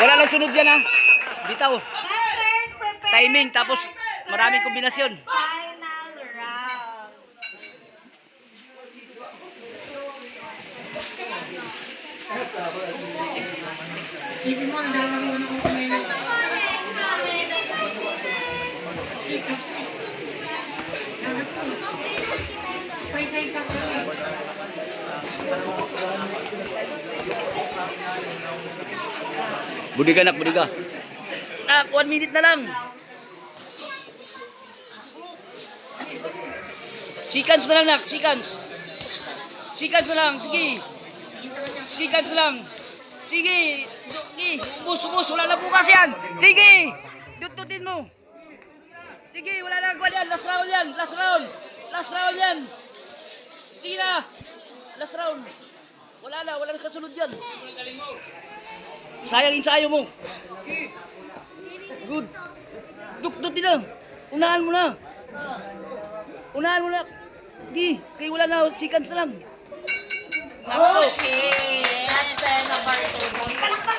Wala lang sunod yan ha. Bitaw. Dancers, prepare Timing, for tapos maraming kombinasyon. final round. Sipin mo, naglalaro na ko ngayon. Isa-isa ko lang. Budiga nak, budiga. Nak, 1 minute na lang. Seconds na lang nak, seconds. Seconds na lang, sige. Seconds na lang. Sige. Sige. Ubus, wala na bukas yan. Sige. Dututin mo. Sige, wala na kuha yan. Last round yan. Last round. Last round yan. Sige na. Last round. Wala na kasunod yan. Sayang ensayo mo. Good. Dututin na. Unahan mo na. Sige, kaya wala na. Seconds na lang. Okay, that's the number 2.